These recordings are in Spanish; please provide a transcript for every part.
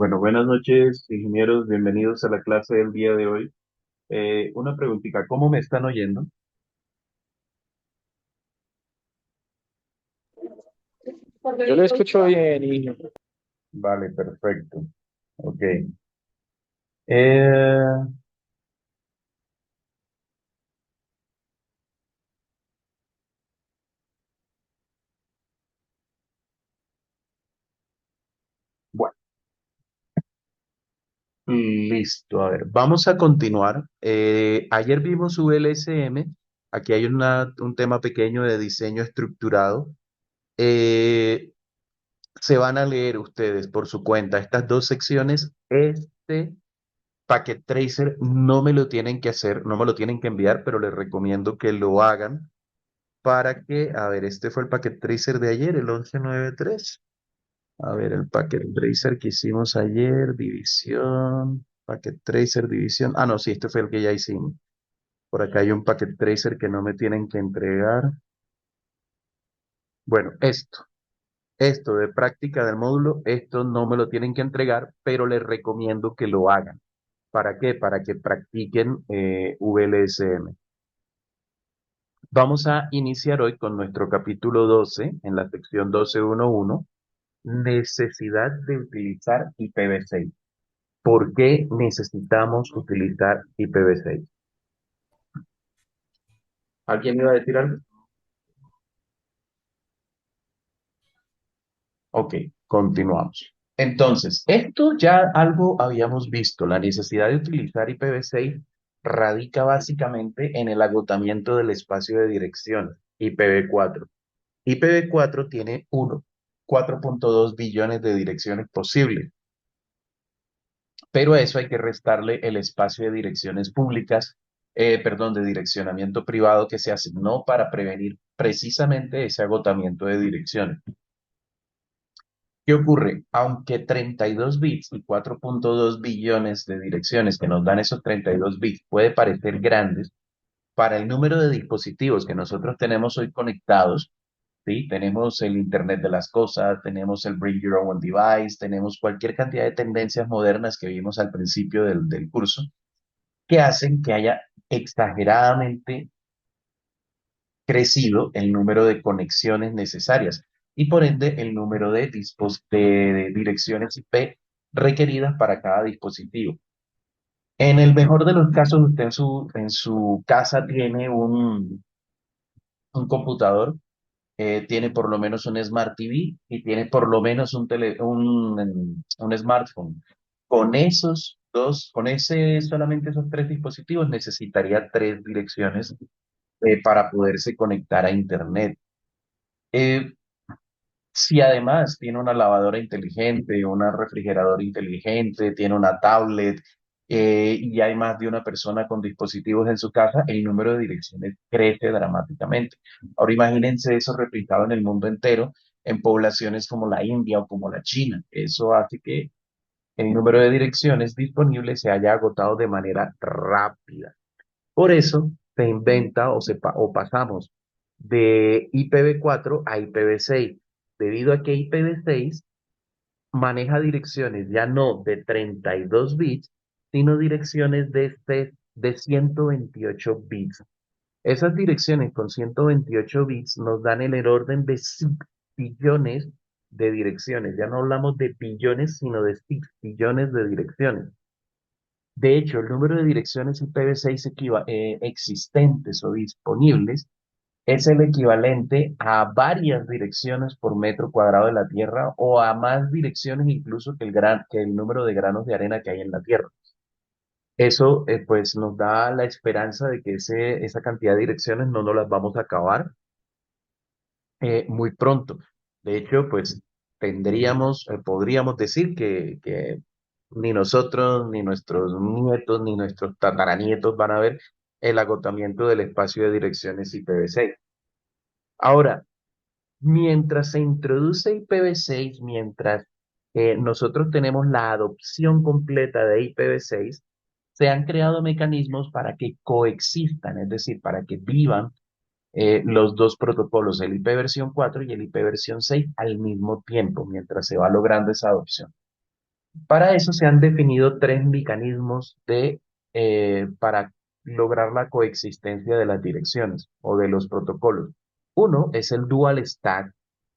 Bueno, buenas noches, ingenieros. Bienvenidos a la clase del día de hoy. Una preguntita, ¿cómo me están oyendo? Yo lo escucho bien y Vale, perfecto. Ok. Eh, bueno, listo. A ver, vamos a continuar. Ayer vimos VLSM. Aquí hay un tema pequeño de diseño estructurado. Eh, Se van a leer ustedes por su cuenta estas dos secciones. Este Packet Tracer no me lo tienen que hacer, no me lo tienen que enviar, pero les recomiendo que lo hagan para que, a ver, este fue el Packet Tracer de ayer, el 1193. A ver, el Packet Tracer que hicimos ayer, división, Packet Tracer, división. Ah, no, sí, este fue el que ya hicimos. Por acá hay un Packet Tracer que no me tienen que entregar. Bueno, esto de práctica del módulo, esto no me lo tienen que entregar, pero les recomiendo que lo hagan. ¿Para qué? Para que practiquen VLSM. Vamos a iniciar hoy con nuestro capítulo 12 en la sección 12.1.1, necesidad de utilizar IPv6. ¿Por qué necesitamos utilizar IPv6? ¿Alguien iba a decir algo? Ok, continuamos. Entonces, esto ya algo habíamos visto. La necesidad de utilizar IPv6 radica básicamente en el agotamiento del espacio de dirección, IPv4. IPv4 tiene 4.2 billones de direcciones posibles, pero a eso hay que restarle el espacio de direcciones públicas, perdón, de direccionamiento privado que se asignó para prevenir precisamente ese agotamiento de direcciones. ¿Qué ocurre? Aunque 32 bits y 4.2 billones de direcciones que nos dan esos 32 bits puede parecer grandes, para el número de dispositivos que nosotros tenemos hoy conectados, ¿sí? Tenemos el Internet de las cosas, tenemos el Bring Your Own Device, tenemos cualquier cantidad de tendencias modernas que vimos al principio del curso, que hacen que haya exageradamente crecido el número de conexiones necesarias y por ende el número de direcciones IP requeridas para cada dispositivo. En el mejor de los casos, usted en su casa tiene un computador, tiene por lo menos un Smart TV y tiene por lo menos un smartphone. Con esos dos, con ese, solamente esos tres dispositivos necesitaría tres direcciones para poderse conectar a Internet. Eh, si además tiene una lavadora inteligente, una refrigeradora inteligente, tiene una tablet y hay más de una persona con dispositivos en su casa, el número de direcciones crece dramáticamente. Ahora imagínense eso replicado en el mundo entero, en poblaciones como la India o como la China. Eso hace que el número de direcciones disponibles se haya agotado de manera rápida. Por eso se inventa o pasamos de IPv4 a IPv6, debido a que IPv6 maneja direcciones ya no de 32 bits, sino direcciones de 128 bits. Esas direcciones con 128 bits nos dan el orden de billones de direcciones. Ya no hablamos de billones, sino de billones de direcciones. De hecho, el número de direcciones IPv6 existentes o disponibles es el equivalente a varias direcciones por metro cuadrado de la Tierra o a más direcciones incluso que el número de granos de arena que hay en la Tierra. Eso pues nos da la esperanza de que esa cantidad de direcciones no nos las vamos a acabar muy pronto. De hecho, pues podríamos decir que ni nosotros, ni nuestros nietos, ni nuestros tataranietos van a ver el agotamiento del espacio de direcciones IPv6. Ahora, mientras se introduce IPv6, mientras nosotros tenemos la adopción completa de IPv6, se han creado mecanismos para que coexistan, es decir, para que vivan los dos protocolos, el IP versión 4 y el IP versión 6, al mismo tiempo, mientras se va logrando esa adopción. Para eso se han definido tres mecanismos para lograr la coexistencia de las direcciones o de los protocolos. Uno es el dual stack.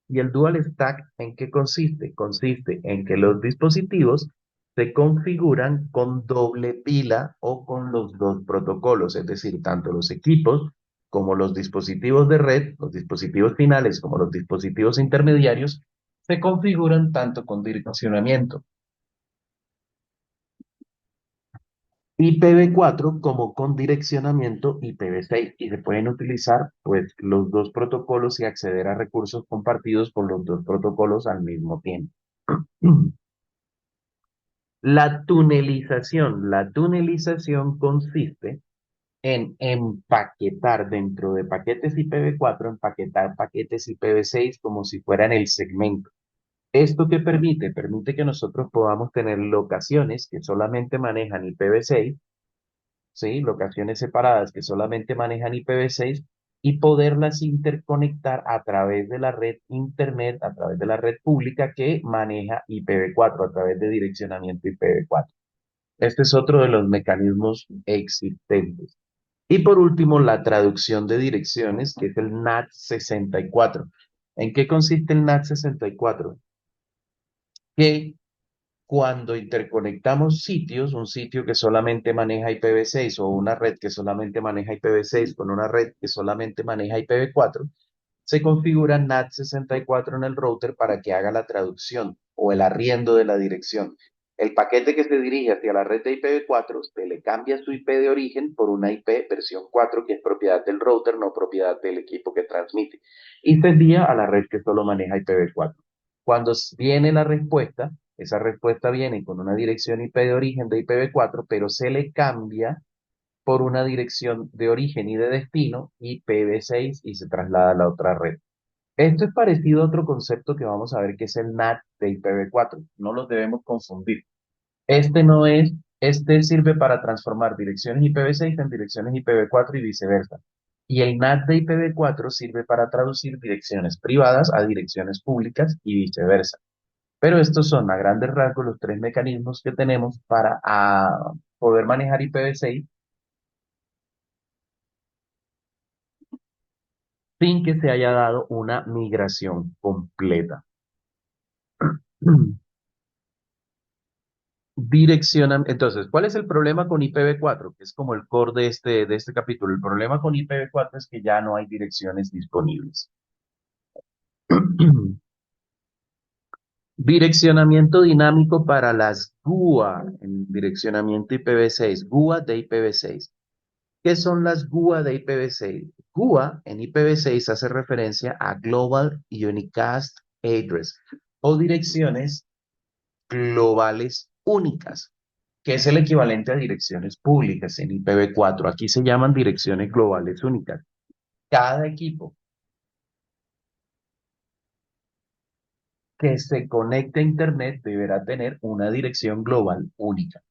¿Y el dual stack en qué consiste? Consiste en que los dispositivos se configuran con doble pila o con los dos protocolos, es decir, tanto los equipos como los dispositivos de red, los dispositivos finales como los dispositivos intermediarios, se configuran tanto con direccionamiento IPv4 como con direccionamiento IPv6 y se pueden utilizar pues los dos protocolos y acceder a recursos compartidos por los dos protocolos al mismo tiempo. La tunelización consiste en empaquetar dentro de paquetes IPv4, empaquetar paquetes IPv6 como si fueran el segmento. ¿Esto qué permite? Permite que nosotros podamos tener locaciones que solamente manejan IPv6, ¿sí? Locaciones separadas que solamente manejan IPv6 y poderlas interconectar a través de la red internet, a través de la red pública que maneja IPv4, a través de direccionamiento IPv4. Este es otro de los mecanismos existentes. Y por último, la traducción de direcciones, que es el NAT 64. ¿En qué consiste el NAT 64? Que cuando interconectamos sitios, un sitio que solamente maneja IPv6 o una red que solamente maneja IPv6 con una red que solamente maneja IPv4, se configura NAT 64 en el router para que haga la traducción o el arriendo de la dirección. El paquete que se dirige hacia la red de IPv4, se le cambia su IP de origen por una IP versión 4 que es propiedad del router, no propiedad del equipo que transmite, y se envía a la red que solo maneja IPv4. Cuando viene la respuesta, esa respuesta viene con una dirección IP de origen de IPv4, pero se le cambia por una dirección de origen y de destino IPv6 y se traslada a la otra red. Esto es parecido a otro concepto que vamos a ver que es el NAT de IPv4. No los debemos confundir. Este no es, este sirve para transformar direcciones IPv6 en direcciones IPv4 y viceversa. Y el NAT de IPv4 sirve para traducir direcciones privadas a direcciones públicas y viceversa. Pero estos son a grandes rasgos los tres mecanismos que tenemos para poder manejar IPv6 sin que se haya dado una migración completa. Entonces, ¿cuál es el problema con IPv4? Que es como el core de este capítulo. El problema con IPv4 es que ya no hay direcciones disponibles. Direccionamiento dinámico para las GUA en direccionamiento IPv6, GUA de IPv6. ¿Qué son las GUA de IPv6? GUA en IPv6 hace referencia a Global Unicast Address o direcciones globales únicas, que es el equivalente a direcciones públicas en IPv4. Aquí se llaman direcciones globales únicas. Cada equipo que se conecte a Internet deberá tener una dirección global única.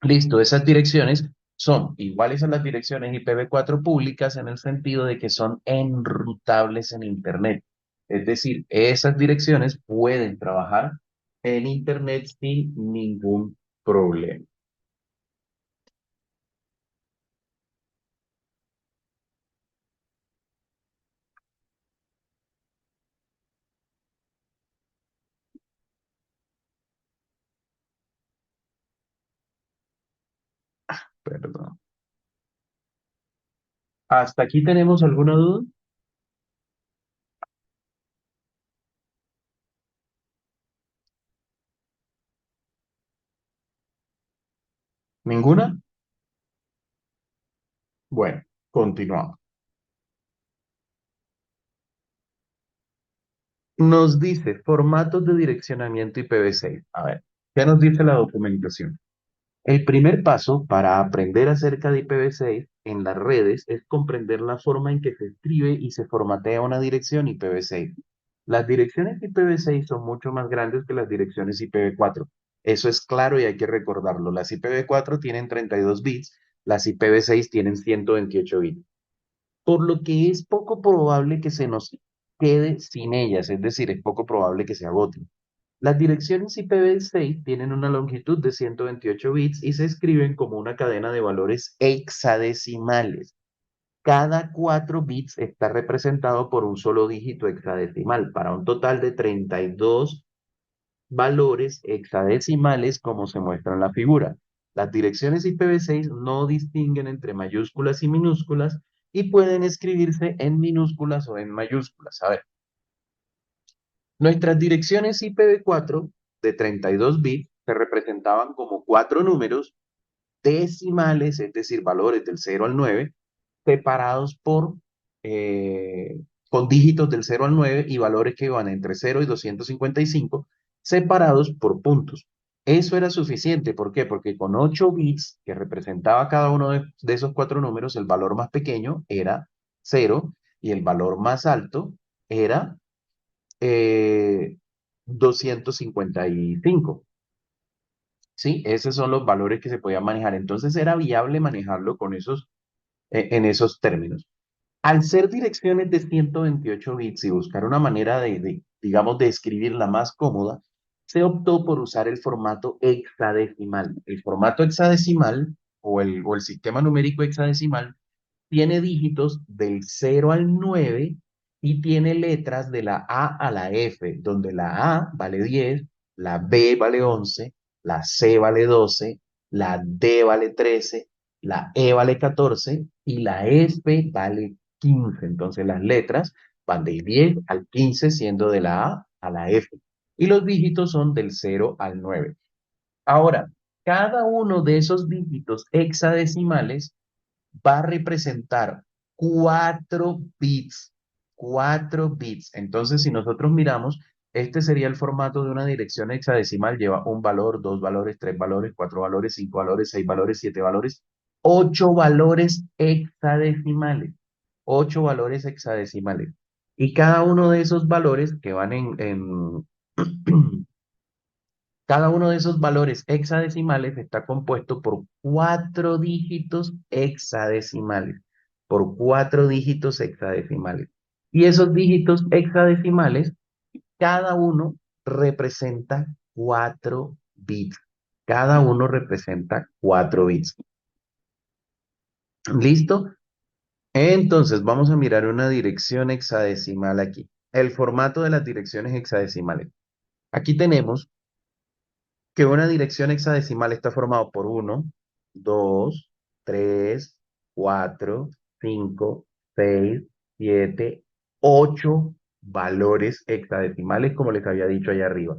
Listo, esas direcciones son iguales a las direcciones IPv4 públicas en el sentido de que son enrutables en Internet. Es decir, esas direcciones pueden trabajar en Internet sin ningún problema. Perdón. ¿Hasta aquí tenemos alguna duda? ¿Ninguna? Bueno, continuamos. Nos dice formatos de direccionamiento IPv6. A ver, ¿qué nos dice la documentación? El primer paso para aprender acerca de IPv6 en las redes es comprender la forma en que se escribe y se formatea una dirección IPv6. Las direcciones IPv6 son mucho más grandes que las direcciones IPv4. Eso es claro y hay que recordarlo. Las IPv4 tienen 32 bits, las IPv6 tienen 128 bits, por lo que es poco probable que se nos quede sin ellas, es decir, es poco probable que se agoten. Las direcciones IPv6 tienen una longitud de 128 bits y se escriben como una cadena de valores hexadecimales. Cada 4 bits está representado por un solo dígito hexadecimal, para un total de 32 valores hexadecimales como se muestra en la figura. Las direcciones IPv6 no distinguen entre mayúsculas y minúsculas y pueden escribirse en minúsculas o en mayúsculas. A ver, nuestras direcciones IPv4 de 32 bits se representaban como 4 números decimales, es decir, valores del 0 al 9, separados eh, con dígitos del 0 al 9 y valores que van entre 0 y 255, separados por puntos. Eso era suficiente. ¿Por qué? Porque con 8 bits que representaba cada uno de esos 4 números, el valor más pequeño era 0 y el valor más alto era eh, 255. ¿Sí? Esos son los valores que se podían manejar. Entonces era viable manejarlo en esos términos. Al ser direcciones de 128 bits y buscar una manera digamos, de escribirla más cómoda, se optó por usar el formato hexadecimal. El formato hexadecimal o el sistema numérico hexadecimal tiene dígitos del 0 al 9 y tiene letras de la A a la F, donde la A vale 10, la B vale 11, la C vale 12, la D vale 13, la E vale 14 y la F vale 15. Entonces las letras van del 10 al 15 siendo de la A a la F. Y los dígitos son del 0 al 9. Ahora, cada uno de esos dígitos hexadecimales va a representar 4 bits, 4 bits. Entonces, si nosotros miramos, este sería el formato de una dirección hexadecimal. Lleva un valor, dos valores, tres valores, cuatro valores, cinco valores, seis valores, siete valores, ocho valores hexadecimales. Ocho valores hexadecimales. Y cada uno de esos valores que van cada uno de esos valores hexadecimales está compuesto por cuatro dígitos hexadecimales, por cuatro dígitos hexadecimales. Y esos dígitos hexadecimales, cada uno representa 4 bits. Cada uno representa 4 bits. ¿Listo? Entonces vamos a mirar una dirección hexadecimal aquí. El formato de las direcciones hexadecimales. Aquí tenemos que una dirección hexadecimal está formado por uno, 2, 3, 4, 5, 6, 7, 8 valores hexadecimales, como les había dicho allá arriba.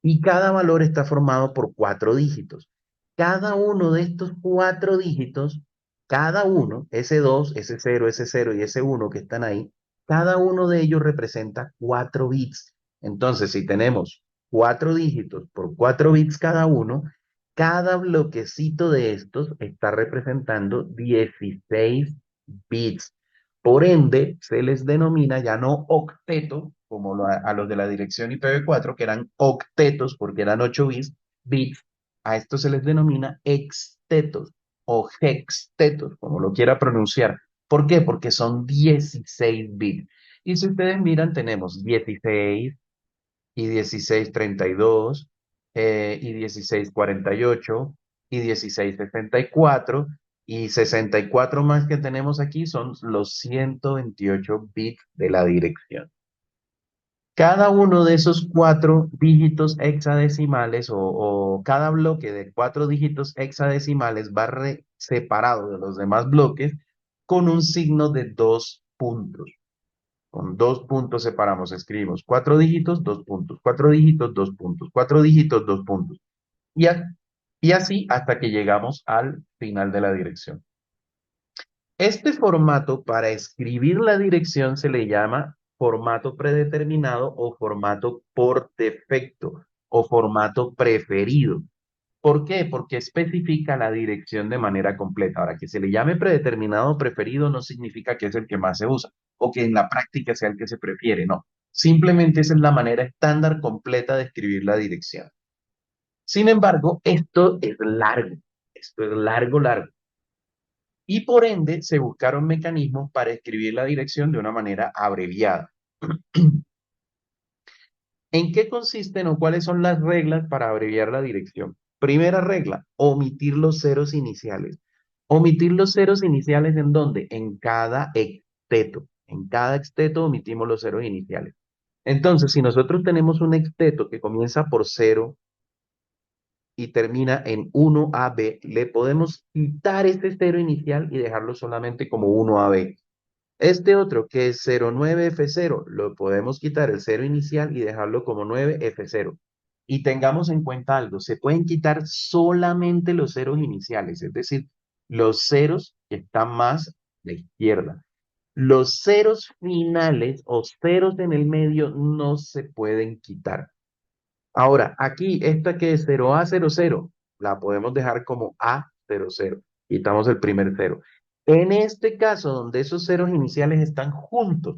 Y cada valor está formado por cuatro dígitos. Cada uno de estos cuatro dígitos, cada uno, ese 2, ese cero y ese uno que están ahí, cada uno de ellos representa 4 bits. Entonces, si tenemos cuatro dígitos por 4 bits cada uno, cada bloquecito de estos está representando 16 bits. Por ende, se les denomina ya no octeto, como a los de la dirección IPv4, que eran octetos porque eran 8 bits, a esto se les denomina hextetos o hextetos, como lo quiera pronunciar. ¿Por qué? Porque son 16 bits. Y si ustedes miran, tenemos 16 y 1632 y 1648 y 1664 y 64 más que tenemos aquí son los 128 bits de la dirección. Cada uno de esos cuatro dígitos hexadecimales o cada bloque de cuatro dígitos hexadecimales va separado de los demás bloques con un signo de 2 puntos. Con 2 puntos separamos, escribimos 4 dígitos, 2 puntos, 4 dígitos, 2 puntos, 4 dígitos, 2 puntos. Y, y así hasta que llegamos al final de la dirección. Este formato para escribir la dirección se le llama formato predeterminado o formato por defecto o formato preferido. ¿Por qué? Porque especifica la dirección de manera completa. Ahora, que se le llame predeterminado o preferido no significa que es el que más se usa o que en la práctica sea el que se prefiere, no. Simplemente esa es la manera estándar completa de escribir la dirección. Sin embargo, esto es largo, largo. Y por ende se buscaron mecanismos para escribir la dirección de una manera abreviada. ¿En qué consisten o cuáles son las reglas para abreviar la dirección? Primera regla, omitir los ceros iniciales. Omitir los ceros iniciales ¿en dónde? En cada ecteto. En cada ecteto omitimos los ceros iniciales. Entonces, si nosotros tenemos un ecteto que comienza por cero y termina en 1AB, le podemos quitar este cero inicial y dejarlo solamente como 1AB. Este otro, que es 09F0, lo podemos quitar el cero inicial y dejarlo como 9F0. Y tengamos en cuenta algo, se pueden quitar solamente los ceros iniciales, es decir, los ceros que están más a la izquierda. Los ceros finales o ceros en el medio no se pueden quitar. Ahora, aquí, esta que es 0A00, la podemos dejar como A00. Quitamos el primer cero. En este caso, donde esos ceros iniciales están juntos,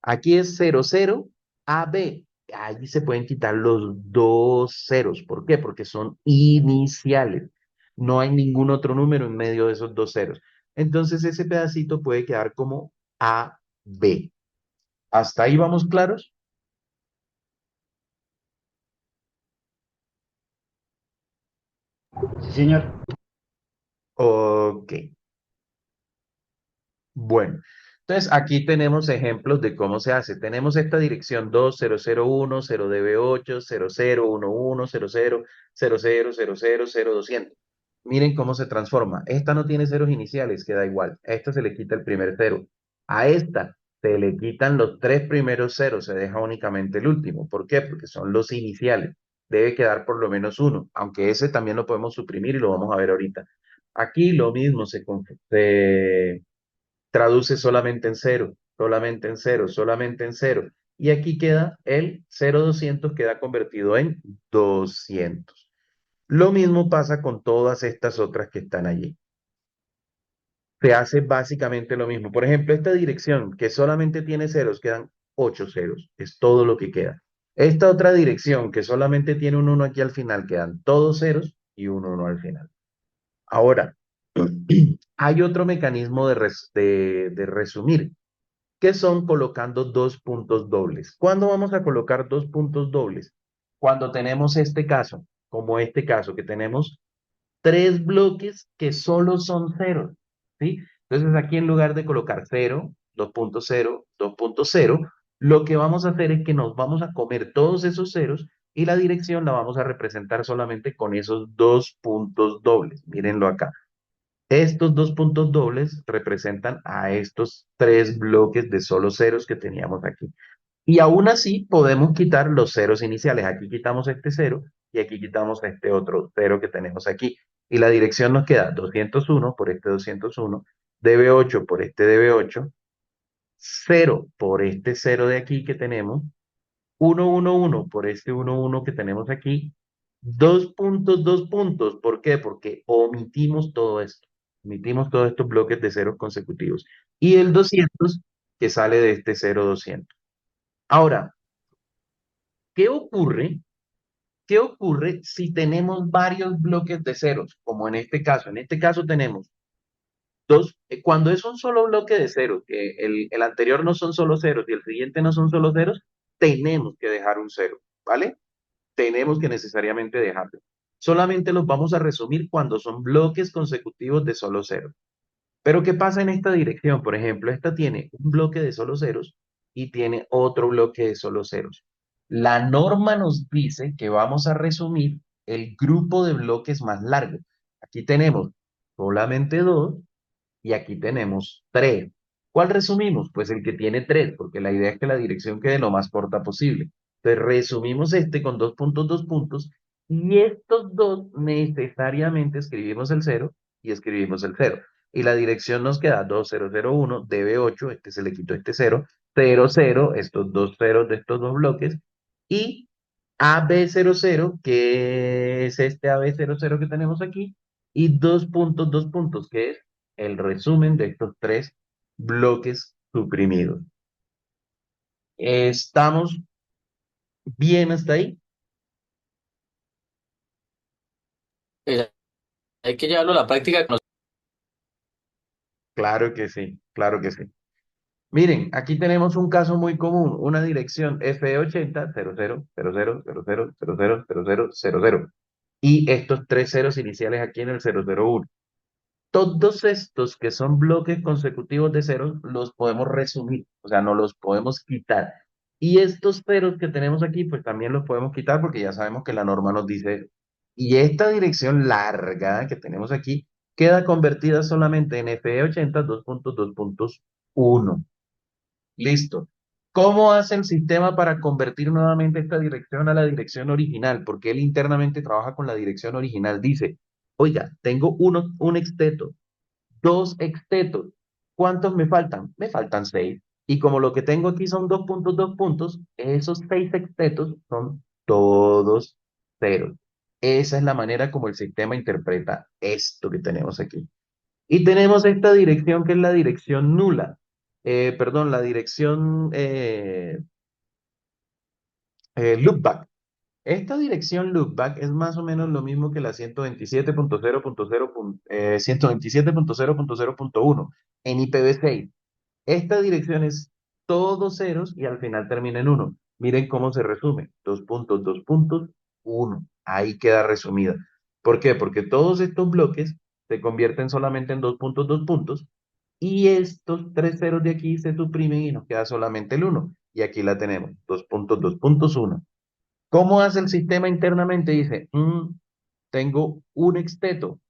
aquí es 00AB. Allí se pueden quitar los dos ceros. ¿Por qué? Porque son iniciales. No hay ningún otro número en medio de esos dos ceros. Entonces, ese pedacito puede quedar como AB. ¿Hasta ahí vamos claros? Sí, señor. Ok. Bueno, entonces aquí tenemos ejemplos de cómo se hace. Tenemos esta dirección 2001, 0DB8, 0011, 00, 00, 00, 0200. Miren cómo se transforma. Esta no tiene ceros iniciales, queda igual. A esta se le quita el primer cero. A esta se le quitan los tres primeros ceros, se deja únicamente el último. ¿Por qué? Porque son los iniciales. Debe quedar por lo menos uno, aunque ese también lo podemos suprimir y lo vamos a ver ahorita. Aquí lo mismo se traduce solamente en cero, solamente en cero, solamente en cero. Y aquí queda el 0200 queda convertido en 200. Lo mismo pasa con todas estas otras que están allí. Se hace básicamente lo mismo. Por ejemplo, esta dirección que solamente tiene ceros, quedan 8 ceros. Es todo lo que queda. Esta otra dirección que solamente tiene un uno aquí al final, quedan todos ceros y un uno al final. Ahora, hay otro mecanismo de resumir, que son colocando dos puntos dobles. ¿Cuándo vamos a colocar dos puntos dobles? Cuando tenemos este caso, como este caso, que tenemos tres bloques que solo son ceros, ¿sí? Entonces aquí en lugar de colocar 0, 2.0, 2.0, lo que vamos a hacer es que nos vamos a comer todos esos ceros y la dirección la vamos a representar solamente con esos dos puntos dobles. Mírenlo acá. Estos dos puntos dobles representan a estos tres bloques de solo ceros que teníamos aquí. Y aún así podemos quitar los ceros iniciales. Aquí quitamos este cero y aquí quitamos este otro cero que tenemos aquí. Y la dirección nos queda 201 por este 201, db8 por este db8, 0 por este cero de aquí que tenemos, 111 por este 11 que tenemos aquí, dos puntos, dos puntos. ¿Por qué? Porque omitimos todo esto. Omitimos todos estos bloques de ceros consecutivos. Y el 200 que sale de este 0,200. Ahora, ¿qué ocurre? ¿Qué ocurre si tenemos varios bloques de ceros? Como en este caso. En este caso tenemos dos, cuando es un solo bloque de ceros, que el anterior no son solo ceros y el siguiente no son solo ceros, tenemos que dejar un cero, ¿vale? Tenemos que necesariamente dejarlo. Solamente los vamos a resumir cuando son bloques consecutivos de solo ceros. Pero ¿qué pasa en esta dirección? Por ejemplo, esta tiene un bloque de solo ceros y tiene otro bloque de solo ceros. La norma nos dice que vamos a resumir el grupo de bloques más largo. Aquí tenemos solamente dos y aquí tenemos tres. ¿Cuál resumimos? Pues el que tiene tres, porque la idea es que la dirección quede lo más corta posible. Entonces resumimos este con dos puntos, y estos dos necesariamente escribimos el cero y escribimos el cero. Y la dirección nos queda 2001, DB8, este se le quitó este cero, 00, estos dos ceros de estos dos bloques, y AB00, que es este AB00 que tenemos aquí, y dos puntos, que es el resumen de estos tres bloques suprimidos. ¿Estamos bien hasta ahí? Eh, Hay que llevarlo a la práctica. Claro que sí, claro que sí. Miren, aquí tenemos un caso muy común, una dirección F80, 00, y estos tres ceros iniciales aquí en el 001. Todos estos que son bloques consecutivos de ceros los podemos resumir, o sea, no los podemos quitar. Y estos ceros que tenemos aquí, pues también los podemos quitar porque ya sabemos que la norma nos dice. Y esta dirección larga que tenemos aquí queda convertida solamente en F80, 2.2.1. Listo. ¿Cómo hace el sistema para convertir nuevamente esta dirección a la dirección original? Porque él internamente trabaja con la dirección original. Dice, oiga, tengo un exteto, dos extetos. ¿Cuántos me faltan? Me faltan seis. Y como lo que tengo aquí son dos puntos, esos seis extetos son todos ceros. Esa es la manera como el sistema interpreta esto que tenemos aquí. Y tenemos esta dirección que es la dirección nula. Perdón, la dirección loopback. Esta dirección loopback es más o menos lo mismo que la 127.0.0.1 en IPv6. Esta dirección es todos ceros y al final termina en uno. Miren cómo se resume. Dos puntos, uno. Ahí queda resumida. ¿Por qué? Porque todos estos bloques se convierten solamente en dos puntos y estos tres ceros de aquí se suprimen y nos queda solamente el uno. Y aquí la tenemos. Dos puntos, uno. ¿Cómo hace el sistema internamente? Dice, tengo un exteto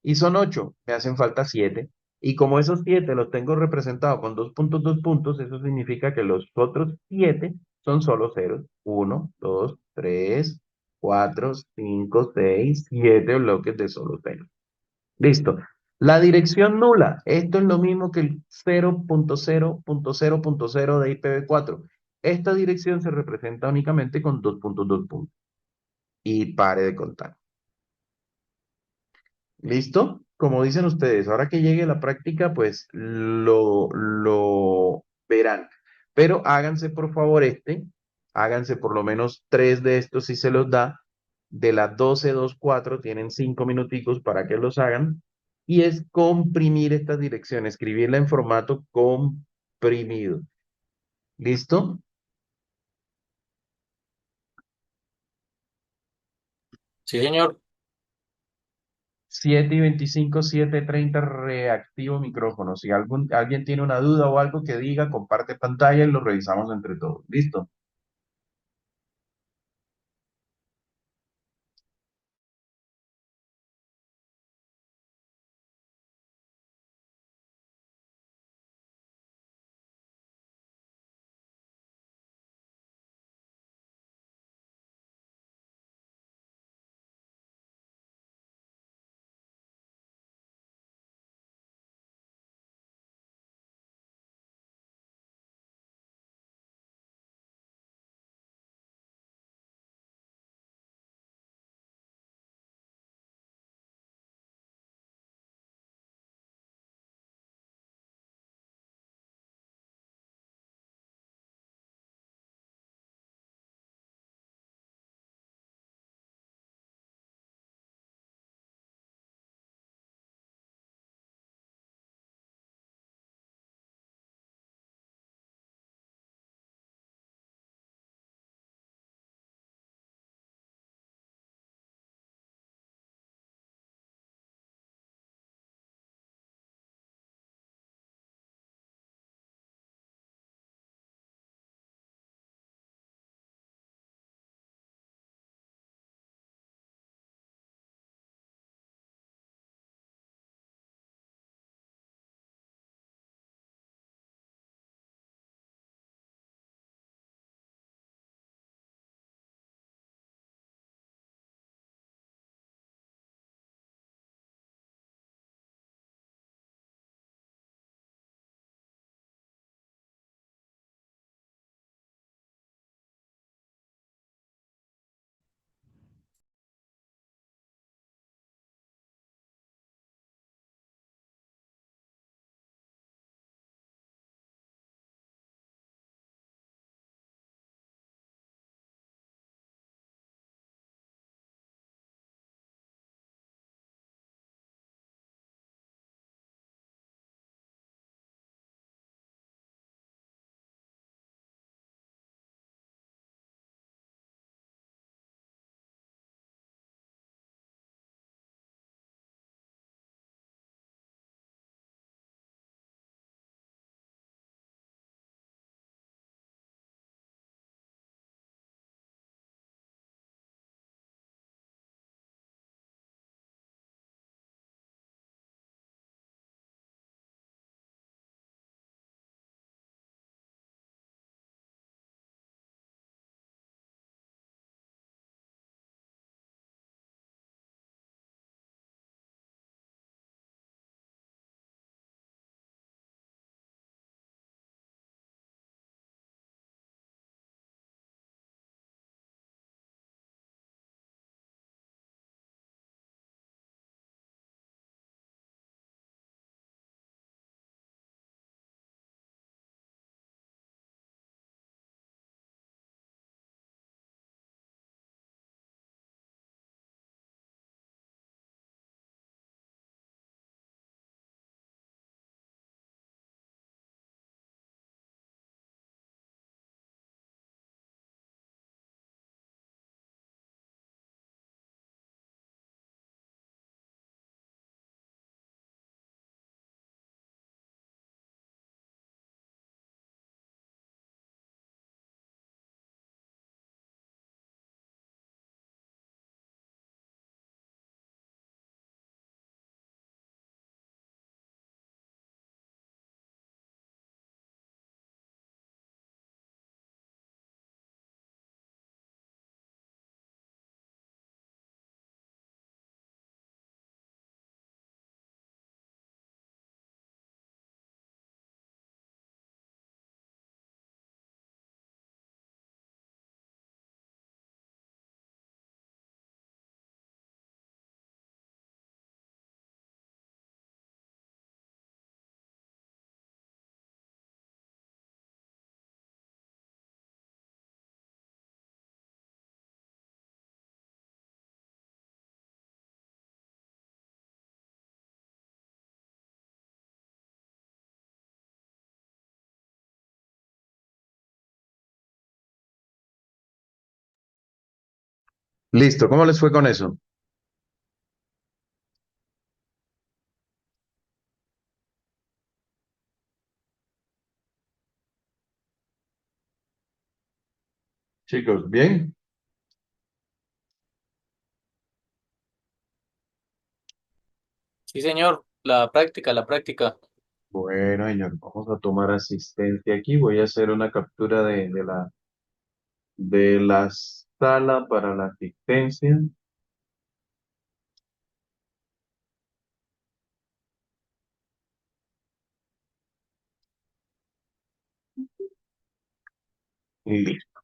y son ocho, me hacen falta siete. Y como esos siete los tengo representados con dos puntos, eso significa que los otros siete son solo ceros. Uno, dos, tres, cuatro, cinco, seis, siete bloques de solo ceros. Listo. La dirección nula, esto es lo mismo que el 0.0.0.0 de IPv4. Esta dirección se representa únicamente con dos puntos. Y pare de contar. ¿Listo? Como dicen ustedes, ahora que llegue la práctica, pues lo verán. Pero háganse por favor háganse por lo menos tres de estos si se los da. De las 12.24 tienen 5 minuticos para que los hagan. Y es comprimir esta dirección, escribirla en formato comprimido. ¿Listo? Sí, señor. 7:25, 7:30, reactivo micrófono. Si alguien tiene una duda o algo que diga, comparte pantalla y lo revisamos entre todos. ¿Listo? Listo, ¿cómo les fue con eso? Chicos, ¿bien? Sí, señor. La práctica, la práctica. Bueno, señor, vamos a tomar asistencia aquí. Voy a hacer una captura de la sala para la asistencia. Y listo.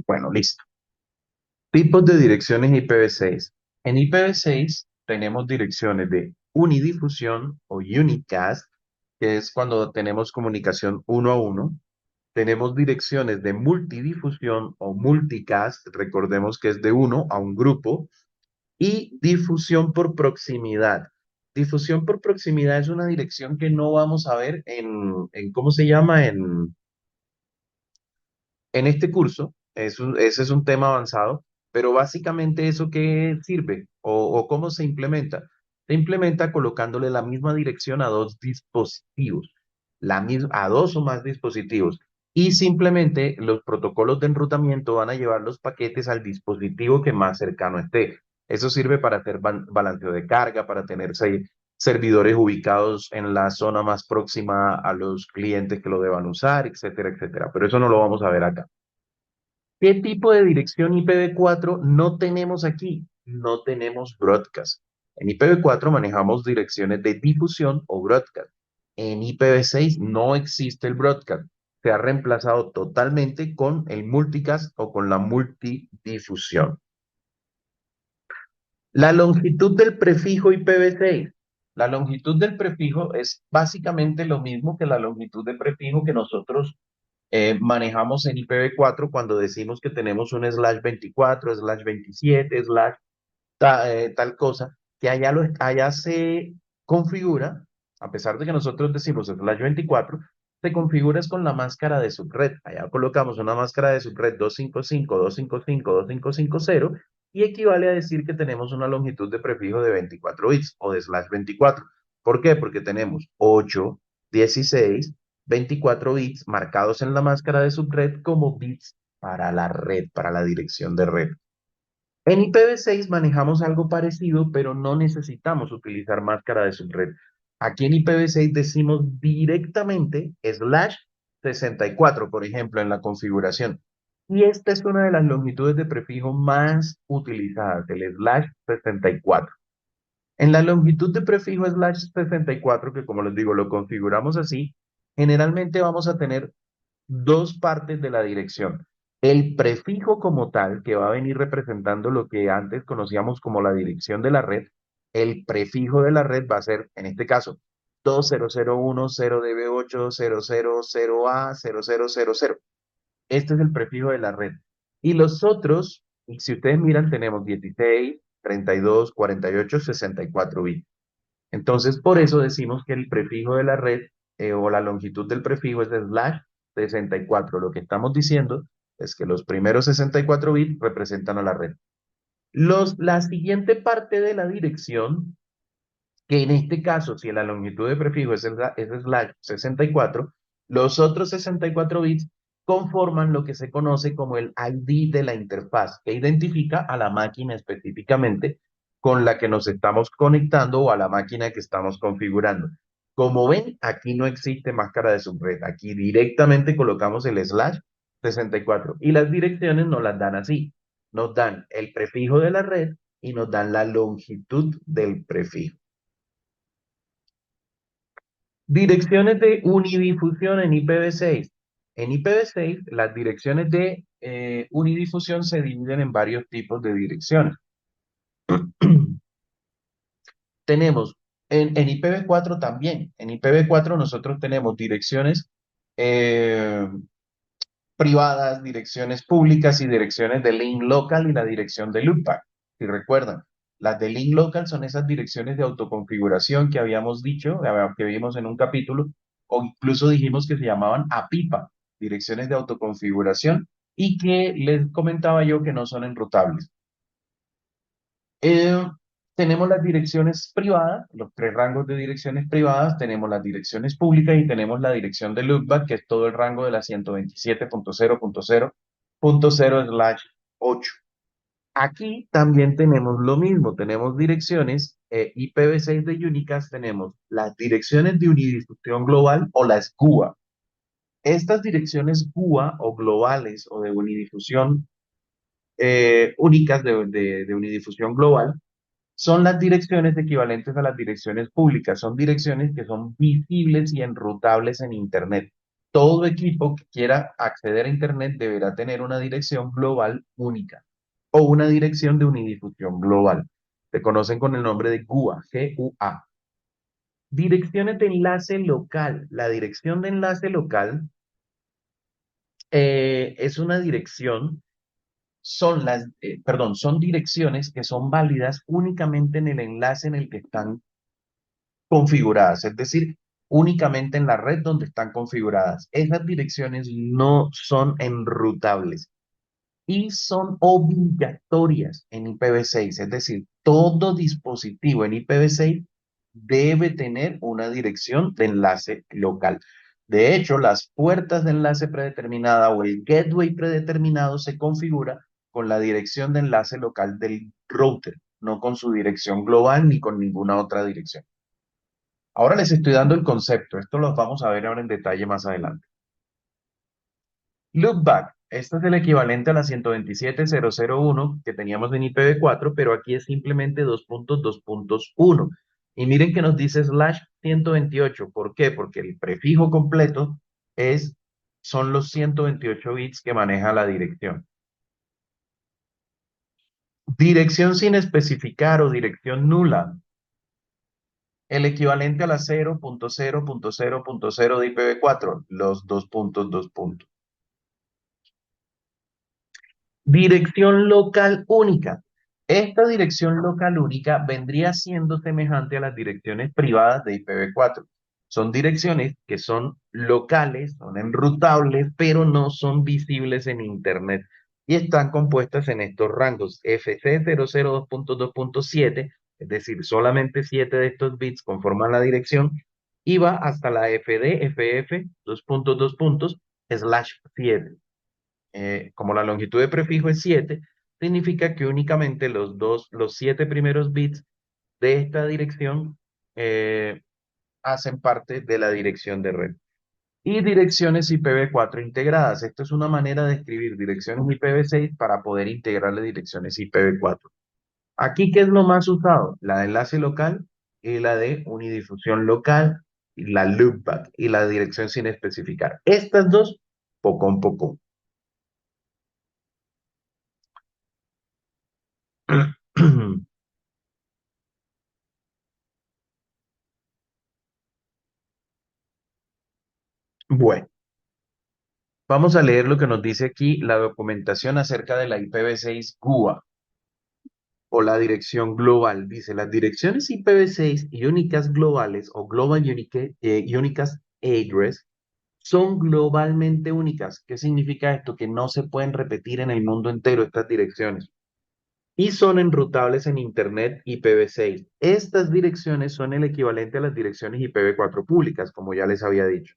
Bueno, listo. Tipos de direcciones IPv6. En IPv6 tenemos direcciones de unidifusión o unicast, que es cuando tenemos comunicación uno a uno. Tenemos direcciones de multidifusión o multicast, recordemos que es de uno a un grupo, y difusión por proximidad. Difusión por proximidad es una dirección que no vamos a ver en ¿cómo se llama? En este curso. Ese es un tema avanzado, pero básicamente eso qué sirve o cómo se implementa. Se implementa colocándole la misma dirección a dos dispositivos, a dos o más dispositivos. Y simplemente los protocolos de enrutamiento van a llevar los paquetes al dispositivo que más cercano esté. Eso sirve para hacer balanceo de carga, para tener servidores ubicados en la zona más próxima a los clientes que lo deban usar, etcétera, etcétera. Pero eso no lo vamos a ver acá. ¿Qué tipo de dirección IPv4 no tenemos aquí? No tenemos broadcast. En IPv4 manejamos direcciones de difusión o broadcast. En IPv6 no existe el broadcast. Se ha reemplazado totalmente con el multicast o con la multidifusión. La longitud del prefijo IPv6. La longitud del prefijo es básicamente lo mismo que la longitud de prefijo que nosotros manejamos en IPv4 cuando decimos que tenemos un /24, /27, tal cosa, que allá se configura, a pesar de que nosotros decimos /24, se configura es con la máscara de subred. Allá colocamos una máscara de subred 255, 255, 2550 y equivale a decir que tenemos una longitud de prefijo de 24 bits o de /24. ¿Por qué? Porque tenemos 8, 16, 24 bits marcados en la máscara de subred como bits para la red, para la dirección de red. En IPv6 manejamos algo parecido, pero no necesitamos utilizar máscara de subred. Aquí en IPv6 decimos directamente /64, por ejemplo, en la configuración. Y esta es una de las longitudes de prefijo más utilizadas, el /64. En la longitud de prefijo /64, que como les digo, lo configuramos así, generalmente vamos a tener dos partes de la dirección. El prefijo como tal, que va a venir representando lo que antes conocíamos como la dirección de la red, el prefijo de la red va a ser, en este caso, 2001 0DB8 000A 0000. Este es el prefijo de la red. Y los otros, si ustedes miran, tenemos 16, 32, 48, 64 bits. Entonces, por eso decimos que el prefijo de la red o la longitud del prefijo es /64. Lo que estamos diciendo es que los primeros 64 bits representan a la red. La siguiente parte de la dirección, que en este caso, si la longitud de prefijo es /64, los otros 64 bits conforman lo que se conoce como el ID de la interfaz, que identifica a la máquina específicamente con la que nos estamos conectando o a la máquina que estamos configurando. Como ven, aquí no existe máscara de subred. Aquí directamente colocamos el /64 y las direcciones nos las dan así. Nos dan el prefijo de la red y nos dan la longitud del prefijo. Direcciones de unidifusión en IPv6. En IPv6, las direcciones de unidifusión se dividen en varios tipos de direcciones. Tenemos en IPv4 también. En IPv4 nosotros tenemos direcciones eh, privadas, direcciones públicas y direcciones de link local y la dirección de loopback. Si recuerdan, las de link local son esas direcciones de autoconfiguración que habíamos dicho, que vimos en un capítulo, o incluso dijimos que se llamaban APIPA, direcciones de autoconfiguración, y que les comentaba yo que no son enrutables. Eh, tenemos las direcciones privadas, los tres rangos de direcciones privadas, tenemos las direcciones públicas y tenemos la dirección de loopback, que es todo el rango de la 127.0.0.0/8. Aquí también tenemos lo mismo, tenemos direcciones IPv6 de Unicast, tenemos las direcciones de unidifusión global o las GUA. Estas direcciones GUA o globales o de unidifusión únicas de unidifusión global son las direcciones equivalentes a las direcciones públicas, son direcciones que son visibles y enrutables en Internet. Todo equipo que quiera acceder a Internet deberá tener una dirección global única o una dirección de unidifusión global. Se conocen con el nombre de GUA, G-U-A. Direcciones de enlace local. La dirección de enlace local es una dirección, son direcciones que son válidas únicamente en el enlace en el que están configuradas, es decir, únicamente en la red donde están configuradas. Esas direcciones no son enrutables y son obligatorias en IPv6, es decir, todo dispositivo en IPv6 debe tener una dirección de enlace local. De hecho, las puertas de enlace predeterminada o el gateway predeterminado se configura con la dirección de enlace local del router, no con su dirección global ni con ninguna otra dirección. Ahora les estoy dando el concepto, esto lo vamos a ver ahora en detalle más adelante. Loopback, esto es el equivalente a la 127.0.0.1 que teníamos en IPv4, pero aquí es simplemente 2.2.1. Y miren que nos dice /128. ¿Por qué? Porque el prefijo completo son los 128 bits que maneja la dirección. Dirección sin especificar o dirección nula. El equivalente a la 0.0.0.0 de IPv4, los 2.2. Dirección local única. Esta dirección local única vendría siendo semejante a las direcciones privadas de IPv4. Son direcciones que son locales, son enrutables, pero no son visibles en Internet. Y están compuestas en estos rangos FC002.2.7, es decir, solamente 7 de estos bits conforman la dirección, y va hasta la FD/FF 2.2./7. Como la longitud de prefijo es 7, significa que únicamente los 7 primeros bits de esta dirección eh, hacen parte de la dirección de red. Y direcciones IPv4 integradas. Esto es una manera de escribir direcciones IPv6 para poder integrar las direcciones IPv4. Aquí, ¿qué es lo más usado? La de enlace local y la de unidifusión local, y la loopback y la dirección sin especificar. Estas dos, poco a poco. Bueno, vamos a leer lo que nos dice aquí la documentación acerca de la IPv6 GUA o la dirección global. Dice, las direcciones IPv6 y únicas globales o Global Unicast Address son globalmente únicas. ¿Qué significa esto? Que no se pueden repetir en el mundo entero estas direcciones. Y son enrutables en Internet IPv6. Estas direcciones son el equivalente a las direcciones IPv4 públicas, como ya les había dicho.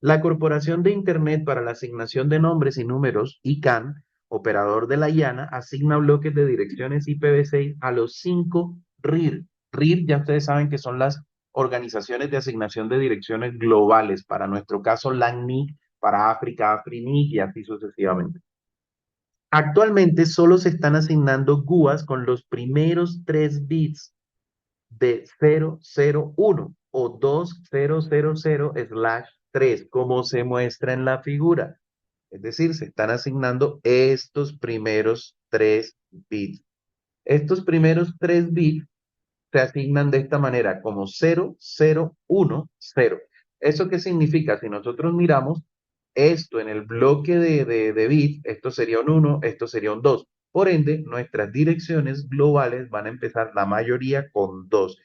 La Corporación de Internet para la Asignación de Nombres y Números, ICANN, operador de la IANA, asigna bloques de direcciones IPv6 a los 5 RIR. RIR ya ustedes saben que son las organizaciones de asignación de direcciones globales, para nuestro caso LANNIC, para África, AFRINIC y así sucesivamente. Actualmente solo se están asignando GUAs con los primeros 3 bits de 001 o 2000/3, como se muestra en la figura. Es decir, se están asignando estos primeros 3 bits. Estos primeros 3 bits se asignan de esta manera, como 0010. ¿Eso qué significa? Si nosotros miramos esto en el bloque de bits, esto sería un 1, esto sería un 2. Por ende, nuestras direcciones globales van a empezar la mayoría con 2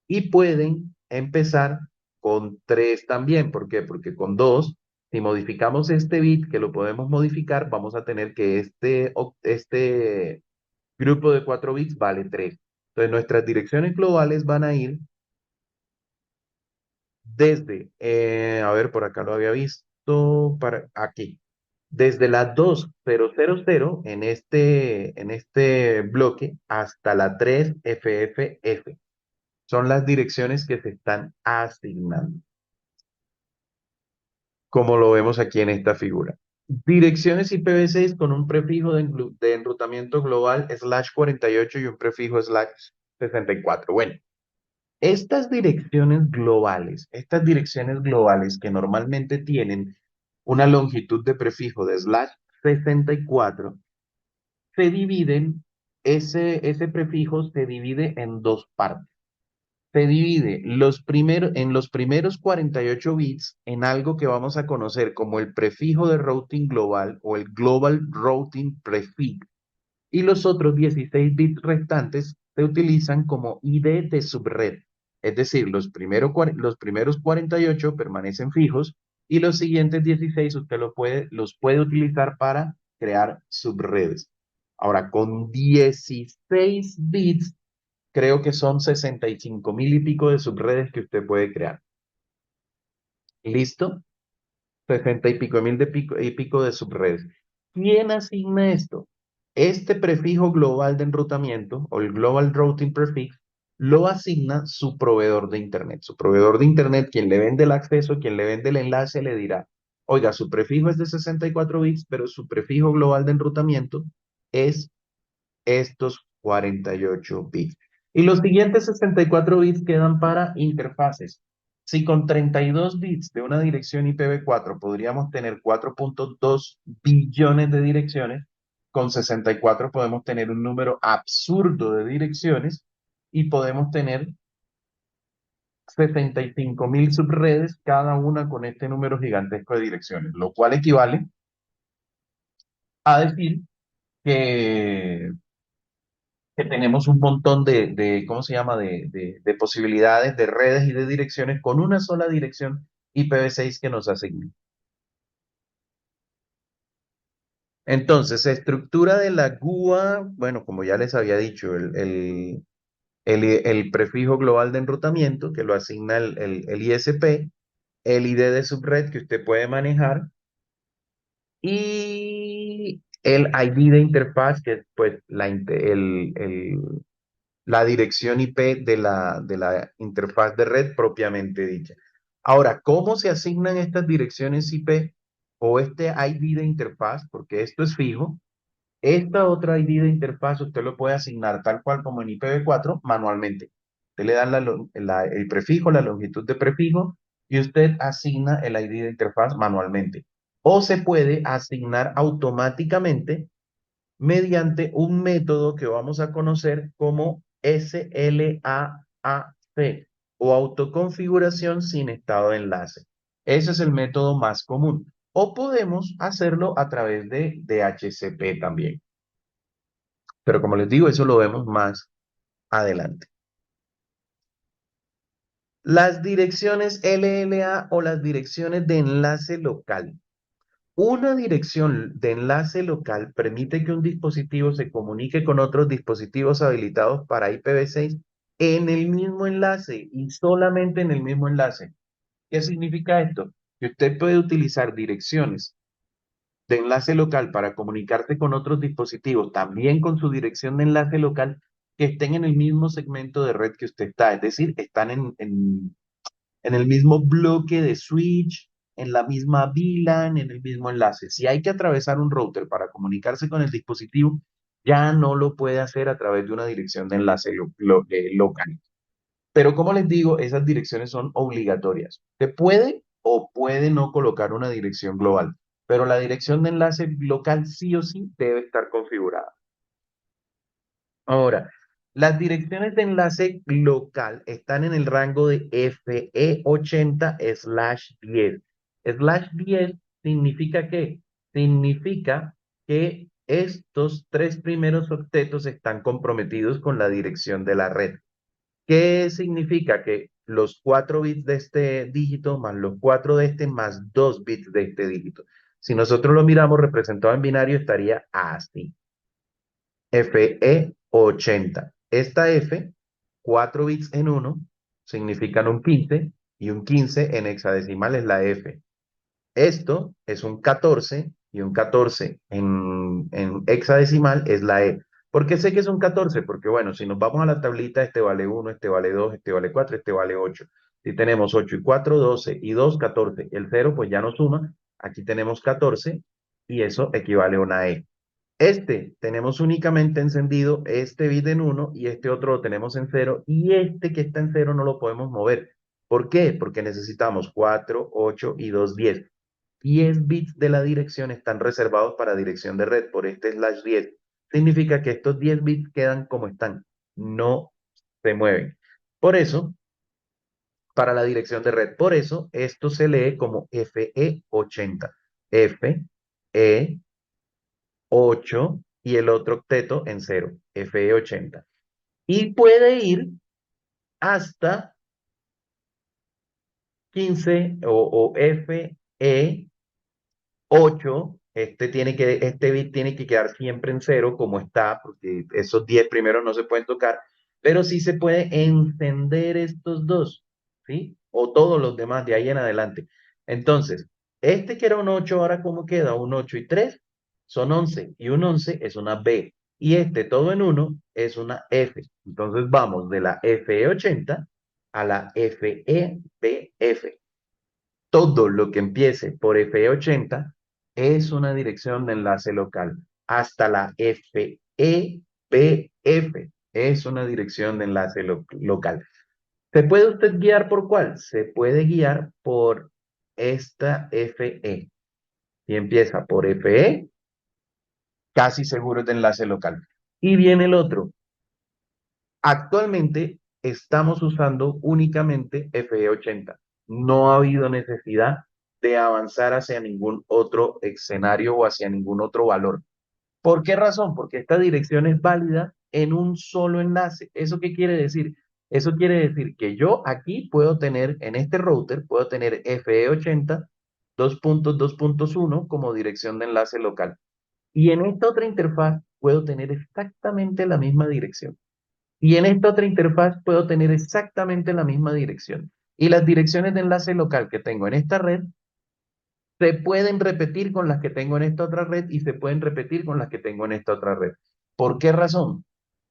y pueden empezar con 3 también. ¿Por qué? Porque con 2, si modificamos este bit, que lo podemos modificar, vamos a tener que este grupo de 4 bits vale 3. Entonces, nuestras direcciones globales van a ir desde, a ver, por acá lo había visto, para aquí, desde la 2000 en este bloque hasta la 3FFF. Son las direcciones que se están asignando, como lo vemos aquí en esta figura. Direcciones IPv6 con un prefijo de enrutamiento global /48 y un prefijo /64. Bueno, estas direcciones globales que normalmente tienen una longitud de prefijo de /64, se dividen, ese prefijo se divide en dos partes. Se divide en los primeros 48 bits en algo que vamos a conocer como el prefijo de routing global o el Global Routing Prefix, y los otros 16 bits restantes se utilizan como ID de subred. Es decir, los primeros 48 permanecen fijos y los siguientes 16 usted los puede utilizar para crear subredes. Ahora, con 16 bits, creo que son 65.000 y pico de subredes que usted puede crear. ¿Listo? 60 y pico mil y pico de subredes. ¿Quién asigna esto? Este prefijo global de enrutamiento o el Global Routing Prefix lo asigna su proveedor de Internet. Su proveedor de Internet, quien le vende el acceso, quien le vende el enlace, le dirá, oiga, su prefijo es de 64 bits, pero su prefijo global de enrutamiento es estos 48 bits. Y los siguientes 64 bits quedan para interfaces. Si con 32 bits de una dirección IPv4 podríamos tener 4.2 billones de direcciones, con 64 podemos tener un número absurdo de direcciones y podemos tener 75.000 subredes, cada una con este número gigantesco de direcciones, lo cual equivale a decir que tenemos un montón ¿cómo se llama?, de posibilidades de redes y de direcciones con una sola dirección IPv6 que nos asigne. Entonces, estructura de la GUA, bueno, como ya les había dicho, el prefijo global de enrutamiento que lo asigna el ISP, el ID de subred que usted puede manejar y el ID de interfaz, que es pues la dirección IP de la interfaz de red propiamente dicha. Ahora, ¿cómo se asignan estas direcciones IP o este ID de interfaz? Porque esto es fijo. Esta otra ID de interfaz usted lo puede asignar tal cual como en IPv4 manualmente. Usted le dan el prefijo, la longitud de prefijo y usted asigna el ID de interfaz manualmente. O se puede asignar automáticamente mediante un método que vamos a conocer como SLAAC o autoconfiguración sin estado de enlace. Ese es el método más común. O podemos hacerlo a través de DHCP también. Pero como les digo, eso lo vemos más adelante. Las direcciones LLA o las direcciones de enlace local. Una dirección de enlace local permite que un dispositivo se comunique con otros dispositivos habilitados para IPv6 en el mismo enlace y solamente en el mismo enlace. ¿Qué significa esto? Que usted puede utilizar direcciones de enlace local para comunicarse con otros dispositivos, también con su dirección de enlace local, que estén en el mismo segmento de red que usted está. Es decir, están en el mismo bloque de switch, en la misma VLAN, en el mismo enlace. Si hay que atravesar un router para comunicarse con el dispositivo, ya no lo puede hacer a través de una dirección de enlace local. Pero como les digo, esas direcciones son obligatorias. Se puede o puede no colocar una dirección global, pero la dirección de enlace local sí o sí debe estar configurada. Ahora, las direcciones de enlace local están en el rango de FE80/10. /10 significa qué? Significa que estos tres primeros octetos están comprometidos con la dirección de la red. ¿Qué significa? Que los 4 bits de este dígito más los 4 de este más 2 bits de este dígito. Si nosotros lo miramos representado en binario, estaría así. FE80. Esta F, 4 bits en 1, significan un 15 y un 15 en hexadecimal es la F. Esto es un 14 y un 14 en hexadecimal es la E. ¿Por qué sé que es un 14? Porque bueno, si nos vamos a la tablita, este vale 1, este vale 2, este vale 4, este vale 8. Si tenemos 8 y 4, 12 y 2, 14. El 0 pues ya no suma. Aquí tenemos 14 y eso equivale a una E. Este tenemos únicamente encendido este bit en 1 y este otro lo tenemos en 0 y este que está en 0 no lo podemos mover. ¿Por qué? Porque necesitamos 4, 8 y 2, 10. 10 bits de la dirección están reservados para dirección de red por este /10. Significa que estos 10 bits quedan como están, no se mueven. Por eso, para la dirección de red, por eso esto se lee como FE80. FE 8 y el otro octeto en 0, FE80. Y puede ir hasta 15 o FE 8, este bit tiene que quedar siempre en 0 como está, porque esos 10 primeros no se pueden tocar, pero sí se puede encender estos dos, ¿sí? O todos los demás de ahí en adelante. Entonces, este que era un 8, ahora ¿cómo queda? Un 8 y 3 son 11, y un 11 es una B, y este todo en 1 es una F. Entonces vamos de la FE80 a la FEBF. Todo lo que empiece por FE80 es una dirección de enlace local. Hasta la FEBF es una dirección de enlace local. ¿Se puede usted guiar por cuál? Se puede guiar por esta FE. Si empieza por FE, casi seguro es de enlace local. Y viene el otro. Actualmente estamos usando únicamente FE80. No ha habido necesidad de avanzar hacia ningún otro escenario o hacia ningún otro valor. ¿Por qué razón? Porque esta dirección es válida en un solo enlace. ¿Eso qué quiere decir? Eso quiere decir que yo aquí puedo tener, en este router, puedo tener FE80 2.2.1 como dirección de enlace local. Y en esta otra interfaz puedo tener exactamente la misma dirección. Y en esta otra interfaz puedo tener exactamente la misma dirección. Y las direcciones de enlace local que tengo en esta red se pueden repetir con las que tengo en esta otra red y se pueden repetir con las que tengo en esta otra red. ¿Por qué razón?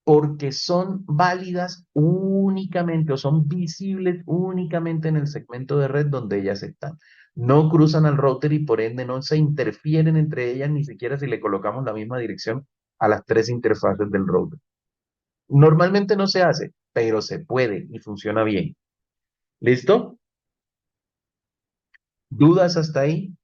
Porque son válidas únicamente o son visibles únicamente en el segmento de red donde ellas están. No cruzan al router y por ende no se interfieren entre ellas ni siquiera si le colocamos la misma dirección a las tres interfaces del router. Normalmente no se hace, pero se puede y funciona bien. ¿Listo? ¿Dudas hasta ahí?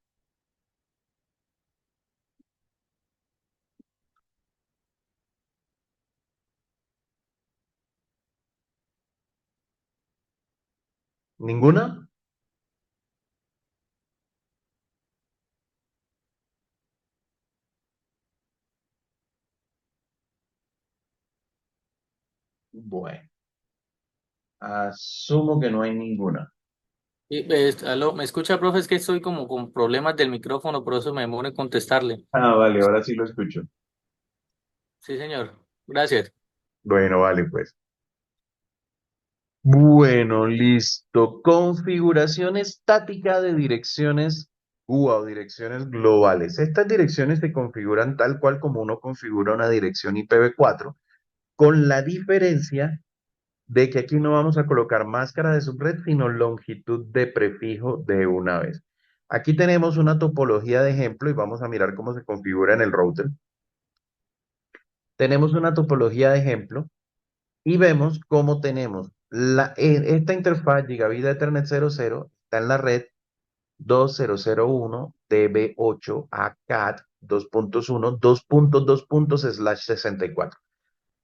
¿Ninguna? Bueno, asumo que no hay ninguna. Aló, ¿me escucha, profe? Es que estoy como con problemas del micrófono, por eso me demoro en contestarle. Ah, vale, ahora sí lo escucho. Sí, señor. Gracias. Bueno, vale, pues. Bueno, listo. Configuración estática de direcciones UA o direcciones globales. Estas direcciones se configuran tal cual como uno configura una dirección IPv4, con la diferencia de que aquí no vamos a colocar máscara de subred, sino longitud de prefijo de una vez. Aquí tenemos una topología de ejemplo y vamos a mirar cómo se configura en el router. Tenemos una topología de ejemplo y vemos cómo tenemos esta interfaz Gigabit Ethernet 00 está en la red 2001 DB8 ACAT 2.1 2.2./64.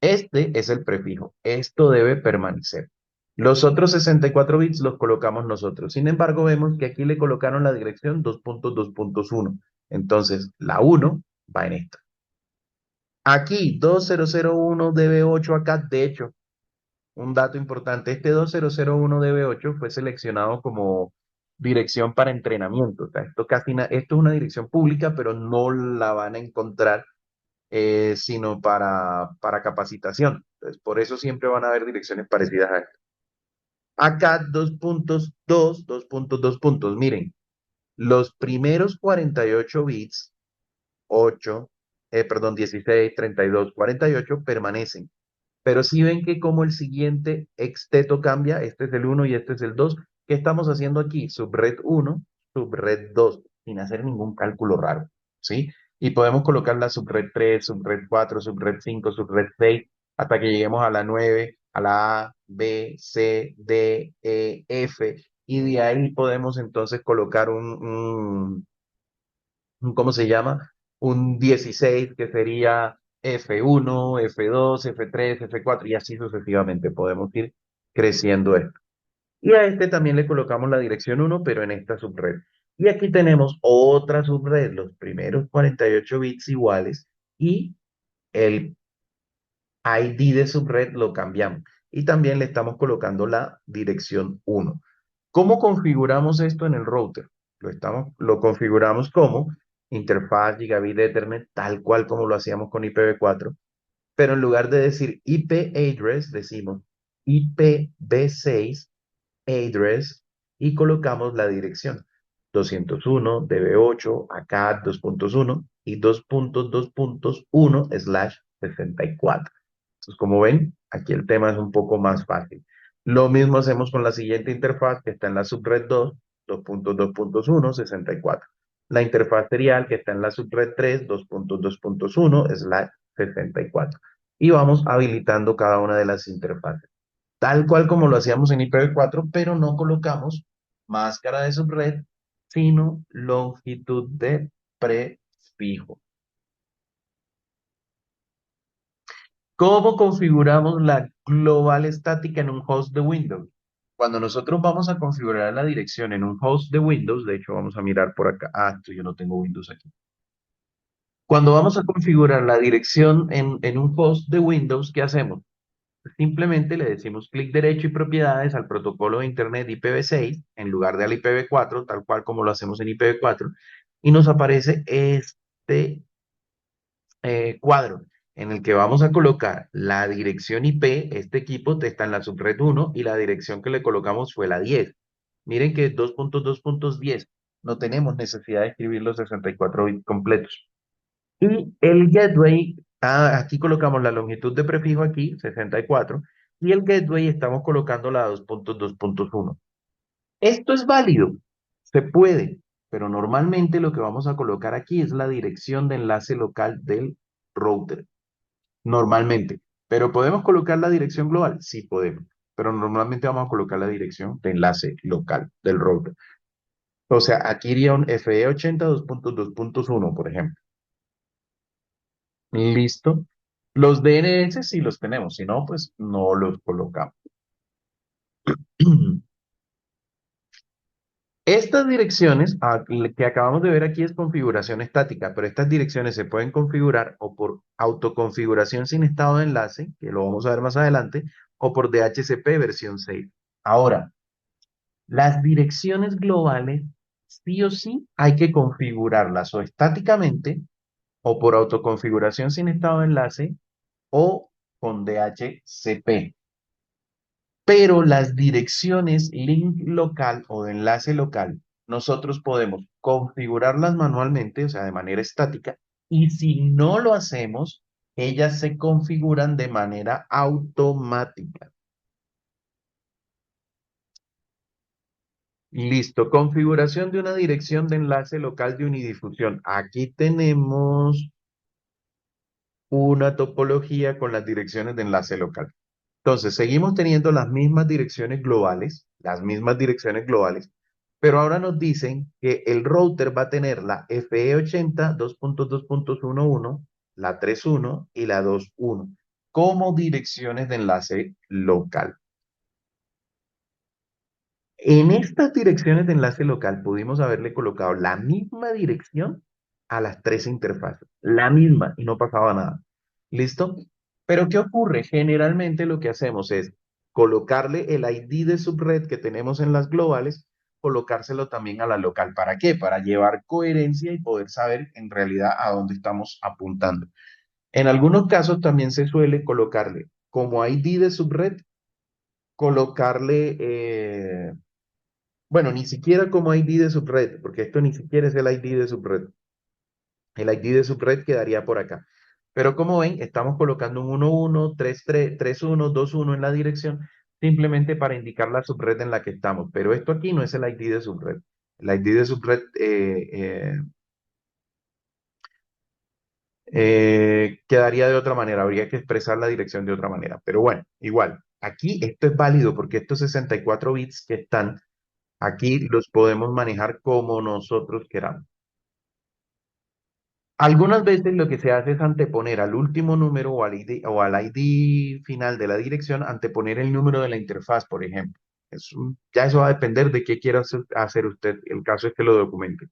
Este es el prefijo. Esto debe permanecer. Los otros 64 bits los colocamos nosotros. Sin embargo, vemos que aquí le colocaron la dirección 2.2.1. Entonces, la 1 va en esta. Aquí, 2001 DB8 acá, de hecho, un dato importante, este 2001 DB8 fue seleccionado como dirección para entrenamiento. O sea, esto es una dirección pública, pero no la van a encontrar sino para capacitación. Entonces, por eso siempre van a haber direcciones parecidas a esta. Acá dos puntos, dos puntos. Miren, los primeros 48 bits, 8, perdón, 16, 32, 48 permanecen. Pero si ven que como el siguiente exteto cambia, este es el uno y este es el 2, ¿qué estamos haciendo aquí? Subred uno, subred 2, sin hacer ningún cálculo raro, ¿sí? Y podemos colocar la subred 3, subred 4, subred 5, subred 6, hasta que lleguemos a la 9, a la A, B, C, D, E, F, y de ahí podemos entonces colocar ¿cómo se llama? Un 16 que sería F1, F2, F3, F4 y así sucesivamente. Podemos ir creciendo esto. Y a este también le colocamos la dirección 1, pero en esta subred. Y aquí tenemos otra subred, los primeros 48 bits iguales y el ID de subred lo cambiamos. Y también le estamos colocando la dirección 1. ¿Cómo configuramos esto en el router? Lo configuramos como interfaz Gigabit Ethernet, tal cual como lo hacíamos con IPv4, pero en lugar de decir IP address, decimos IPv6 address y colocamos la dirección 201 DB8 ACAT 2.1 y 2.2.1/64. Entonces, como ven, aquí el tema es un poco más fácil. Lo mismo hacemos con la siguiente interfaz que está en la subred 2, 2.2.1, 64. La interfaz serial que está en la subred 3, 2.2.1/64. Y vamos habilitando cada una de las interfaces. Tal cual como lo hacíamos en IPv4, pero no colocamos máscara de subred, sino longitud de prefijo. ¿Cómo configuramos la global estática en un host de Windows? Cuando nosotros vamos a configurar la dirección en un host de Windows, de hecho vamos a mirar por acá, esto yo no tengo Windows aquí. Cuando vamos a configurar la dirección en un host de Windows, ¿qué hacemos? Simplemente le decimos clic derecho y propiedades al protocolo de Internet IPv6 en lugar de al IPv4, tal cual como lo hacemos en IPv4, y nos aparece este cuadro en el que vamos a colocar la dirección IP. Este equipo está en la subred 1 y la dirección que le colocamos fue la 10. Miren que 2.2.10 no tenemos necesidad de escribir los 64 bits completos. Y el gateway, aquí colocamos la longitud de prefijo aquí, 64, y el gateway estamos colocando la 2.2.1. Esto es válido, se puede, pero normalmente lo que vamos a colocar aquí es la dirección de enlace local del router, normalmente. ¿Pero podemos colocar la dirección global? Sí podemos, pero normalmente vamos a colocar la dirección de enlace local del router. O sea, aquí iría un FE80 2.2.1, por ejemplo. Listo. Los DNS sí los tenemos, si no, pues no los colocamos. Estas direcciones que acabamos de ver aquí es configuración estática, pero estas direcciones se pueden configurar o por autoconfiguración sin estado de enlace, que lo vamos a ver más adelante, o por DHCP versión 6. Ahora, las direcciones globales sí o sí hay que configurarlas o estáticamente o por autoconfiguración sin estado de enlace o con DHCP. Pero las direcciones link local o de enlace local, nosotros podemos configurarlas manualmente, o sea, de manera estática, y si no lo hacemos, ellas se configuran de manera automática. Listo. Configuración de una dirección de enlace local de unidifusión. Aquí tenemos una topología con las direcciones de enlace local. Entonces, seguimos teniendo las mismas direcciones globales, pero ahora nos dicen que el router va a tener la FE80 2.2.11, la 3.1 y la 2.1 como direcciones de enlace local. En estas direcciones de enlace local pudimos haberle colocado la misma dirección a las tres interfaces, la misma, y no pasaba nada. ¿Listo? Pero ¿qué ocurre? Generalmente lo que hacemos es colocarle el ID de subred que tenemos en las globales, colocárselo también a la local. ¿Para qué? Para llevar coherencia y poder saber en realidad a dónde estamos apuntando. En algunos casos también se suele colocarle como ID de subred, colocarle bueno, ni siquiera como ID de subred, porque esto ni siquiera es el ID de subred. El ID de subred quedaría por acá. Pero como ven, estamos colocando un 11, 33, 31, 21 en la dirección, simplemente para indicar la subred en la que estamos. Pero esto aquí no es el ID de subred. El ID de subred quedaría de otra manera, habría que expresar la dirección de otra manera. Pero bueno, igual, aquí esto es válido porque estos 64 bits que están aquí los podemos manejar como nosotros queramos. Algunas veces lo que se hace es anteponer al último número o al ID final de la dirección, anteponer el número de la interfaz, por ejemplo. Ya eso va a depender de qué quiera hacer usted. El caso es que lo documente.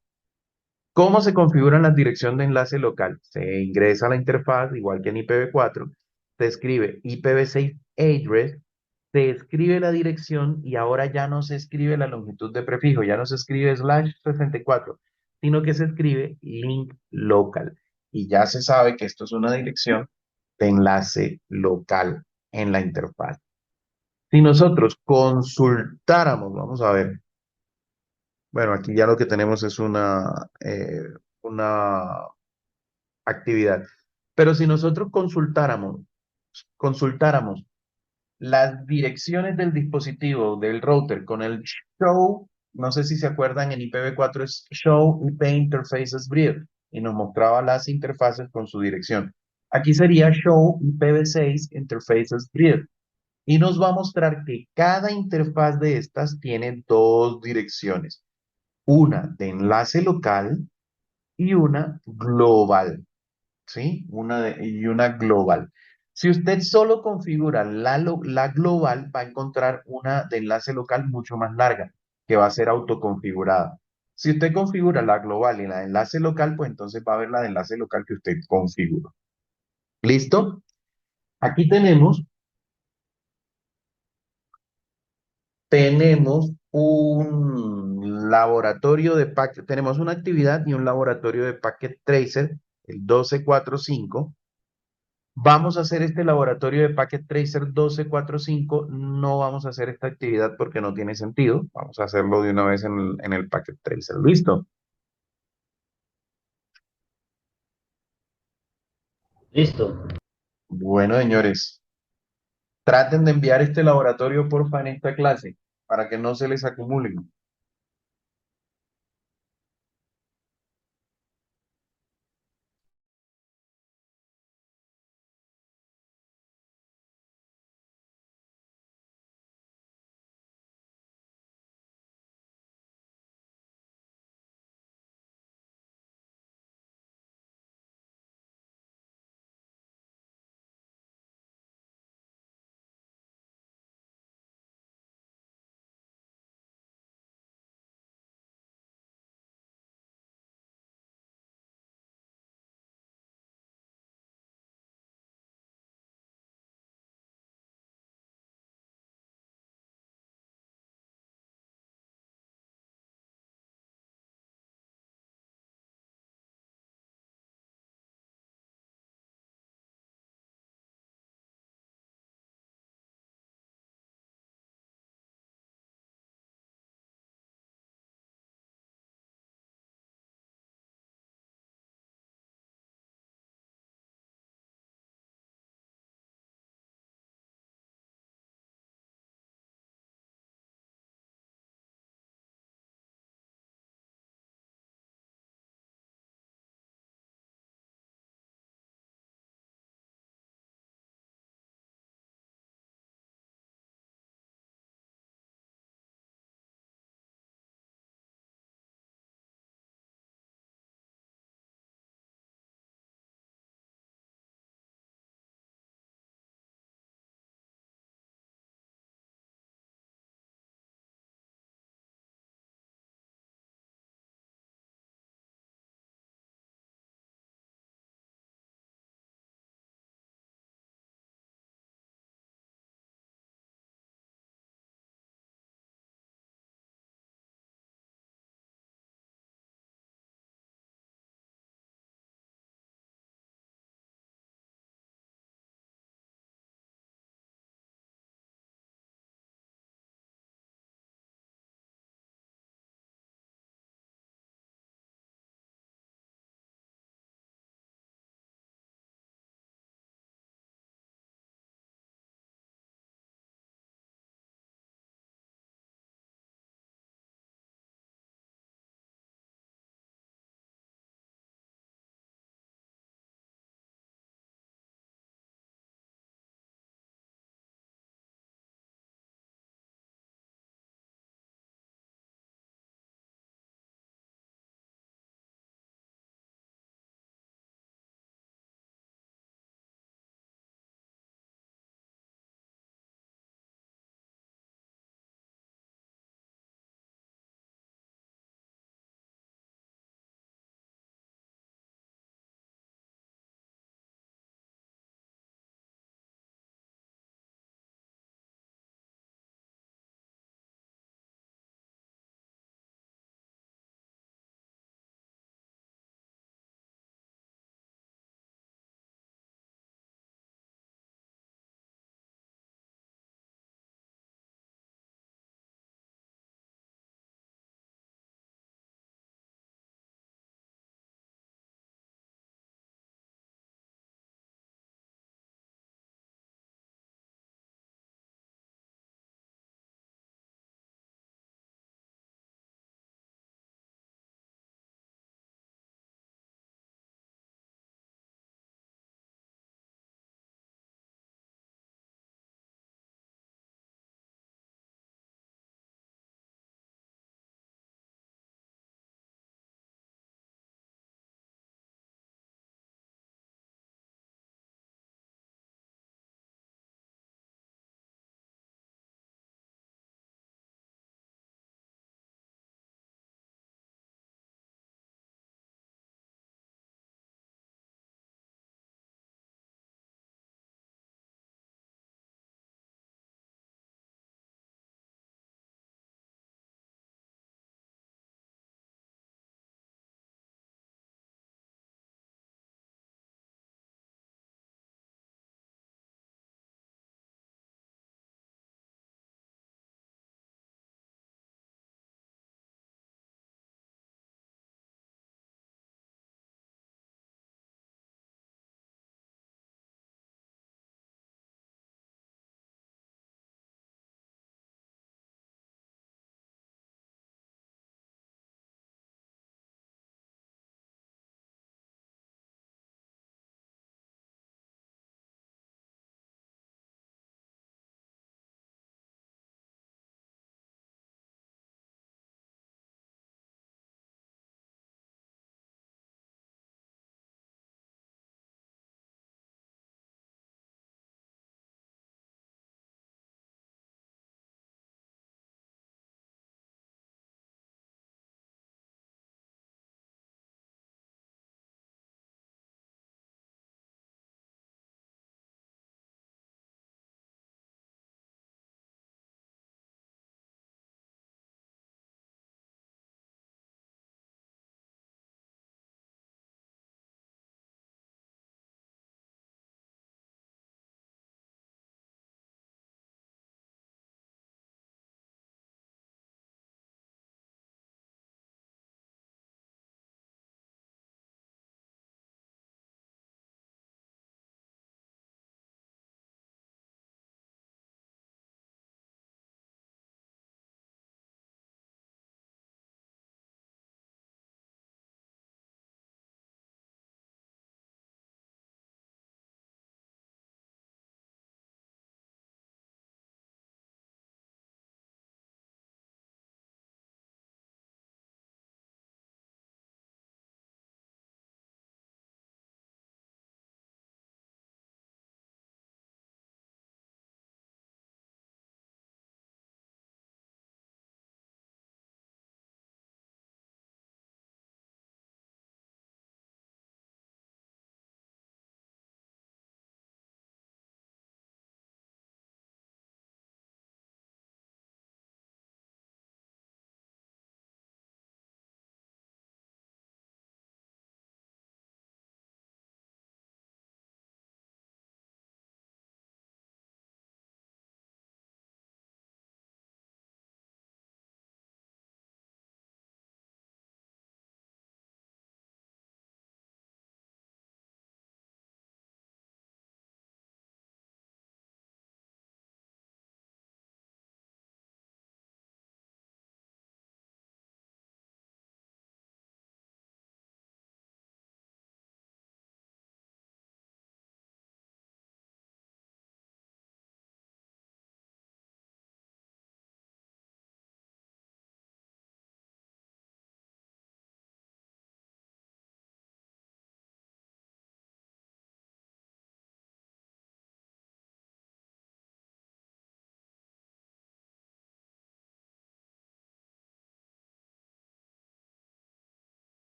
¿Cómo se configura la dirección de enlace local? Se ingresa a la interfaz, igual que en IPv4, se escribe IPv6 address, se escribe la dirección y ahora ya no se escribe la longitud de prefijo, ya no se escribe /64, sino que se escribe link local. Y ya se sabe que esto es una dirección de enlace local en la interfaz. Si nosotros consultáramos, vamos a ver, bueno, aquí ya lo que tenemos es una actividad. Pero si nosotros consultáramos las direcciones del dispositivo, del router, con el show, no sé si se acuerdan, en IPv4 es show IP interfaces brief, y nos mostraba las interfaces con su dirección. Aquí sería show IPv6 interfaces brief, y nos va a mostrar que cada interfaz de estas tiene dos direcciones, una de enlace local y una global. ¿Sí? Y una global. Si usted solo configura la global, va a encontrar una de enlace local mucho más larga, que va a ser autoconfigurada. Si usted configura la global y la de enlace local, pues entonces va a ver la de enlace local que usted configuró. ¿Listo? Aquí tenemos un laboratorio de packet, tenemos una actividad y un laboratorio de Packet Tracer, el 1245. Vamos a hacer este laboratorio de Packet Tracer 1245. No vamos a hacer esta actividad porque no tiene sentido. Vamos a hacerlo de una vez en el Packet Tracer. ¿Listo? Listo. Bueno, señores, traten de enviar este laboratorio, porfa, en esta clase para que no se les acumulen.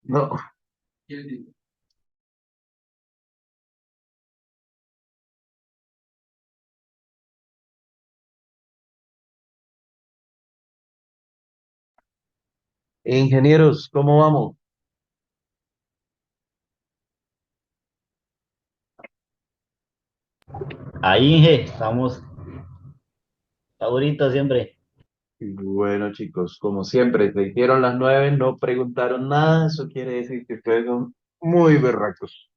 No, ingenieros, ¿cómo vamos? Ahí, Inge, estamos favoritos siempre. Bueno, chicos, como siempre, se hicieron las 9, no preguntaron nada, eso quiere decir que ustedes son muy berracos.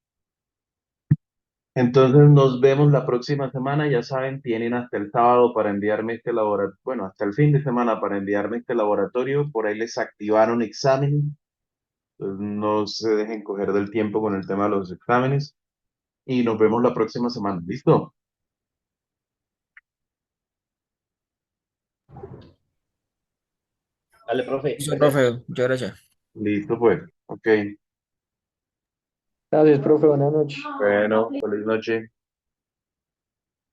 Entonces nos vemos la próxima semana, ya saben, tienen hasta el sábado para enviarme este laboratorio, bueno, hasta el fin de semana para enviarme este laboratorio, por ahí les activaron examen, entonces no se dejen coger del tiempo con el tema de los exámenes y nos vemos la próxima semana, ¿listo? Dale, profe, Listo, gracias. profe, muchas gracias. Listo pues, ok, Gracias, profe. Buenas noches. bueno, feliz noche.